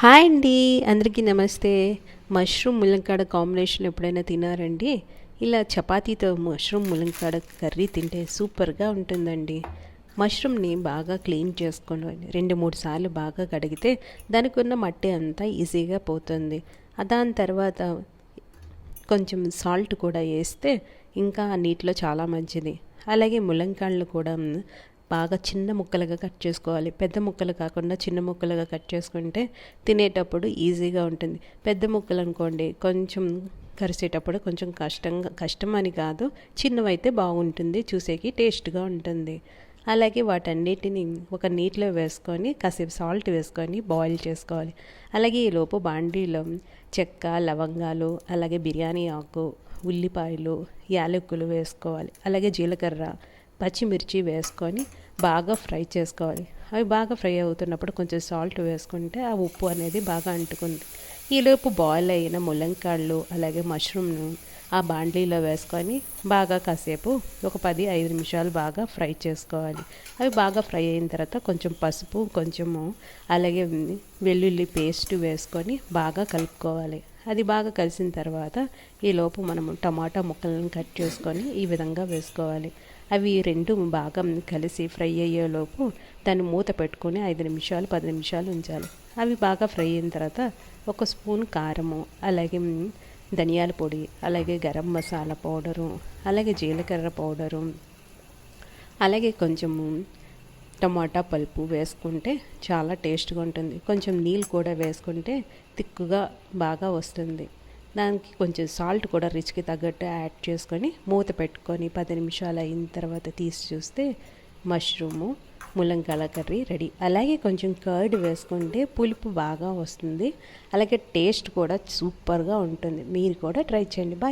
Hi అండి, అందరికీ నమస్తే. మష్రూమ్ ములంకాడ కాంబినేషన్ ఎప్పుడైనా తినారండి? ఇలా చపాతీతో మష్రూమ్ ములంకాడ కర్రీ తింటే సూపర్గా ఉంటుందండి. మష్రూమ్ని బాగా క్లీన్ చేసుకొని 2-3 సార్లు బాగా కడిగితే దానికి ఉన్న మట్టి అంతా ఈజీగా పోతుంది. దాని తర్వాత కొంచెం సాల్ట్ కూడా వేస్తే ఇంకా నీటిలో చాలా మంచిది. అలాగే ములంకాడలు కూడా బాగా చిన్న ముక్కలుగా కట్ చేసుకోవాలి. పెద్ద ముక్కలు కాకుండా చిన్న ముక్కలుగా కట్ చేసుకుంటే తినేటప్పుడు ఈజీగా ఉంటుంది. పెద్ద ముక్కలు అనుకోండి కొంచెం కరిసేటప్పుడు కొంచెం కష్టం అని కాదు, చిన్నవైతే బాగుంటుంది, చూసేకి టేస్ట్గా ఉంటుంది. అలాగే వాటన్నిటిని ఒక నీటిలో వేసుకొని కాసేపు సాల్ట్ వేసుకొని బాయిల్ చేసుకోవాలి. అలాగే ఈలోపు బాండీలో చెక్క, లవంగాలు, అలాగే బిర్యానీ ఆకు, ఉల్లిపాయలు, యాలకులు వేసుకోవాలి. అలాగే జీలకర్ర, పచ్చిమిర్చి వేసుకొని బాగా ఫ్రై చేసుకోవాలి. అవి బాగా ఫ్రై అవుతున్నప్పుడు కొంచెం సాల్ట్ వేసుకుంటే ఆ ఉప్పు అనేది బాగా అంటుకుంది. ఈలోపు బాయిల్ అయిన ములంకాళ్ళు అలాగే మష్రూమ్ను ఆ బాండ్లీలో వేసుకొని బాగా కాసేపు ఒక 10-5 నిమిషాలు బాగా ఫ్రై చేసుకోవాలి. అవి బాగా ఫ్రై అయిన తర్వాత కొంచెం పసుపు, కొంచెము అలాగే వెల్లుల్లి పేస్ట్ వేసుకొని బాగా కలుపుకోవాలి. అది బాగా కలిసిన తర్వాత ఈలోపు మనము టమాటా ముక్కలను కట్ చేసుకొని ఈ విధంగా వేసుకోవాలి. అవి రెండు బాగా కలిసి ఫ్రై అయ్యేలోపు దాన్ని మూత పెట్టుకొని 5 నిమిషాలు 10 నిమిషాలు ఉంచాలి. అవి బాగా ఫ్రై అయిన తర్వాత ఒక స్పూన్ కారము, అలాగే ధనియాల పొడి, అలాగే గరం మసాలా పౌడరు, అలాగే జీలకర్ర పౌడరు, అలాగే కొంచెము టమాటా పల్పు వేసుకుంటే చాలా టేస్ట్గా ఉంటుంది. కొంచెం నీళ్ళు కూడా వేసుకుంటే తిక్కుగా బాగా వస్తుంది. దానికి కొంచెం సాల్ట్ కూడా రుచికి తగ్గట్టు యాడ్ చేసుకొని మూత పెట్టుకొని 10 నిమిషాలు అయిన తర్వాత తీసి చూస్తే మష్రూము ములంకాల కర్రీ రెడీ. అలాగే కొంచెం కర్డ్ వేసుకుంటే పులుపు బాగా వస్తుంది, అలాగే టేస్ట్ కూడా సూపర్గా ఉంటుంది. మీరు కూడా ట్రై చేయండి. బాయ్.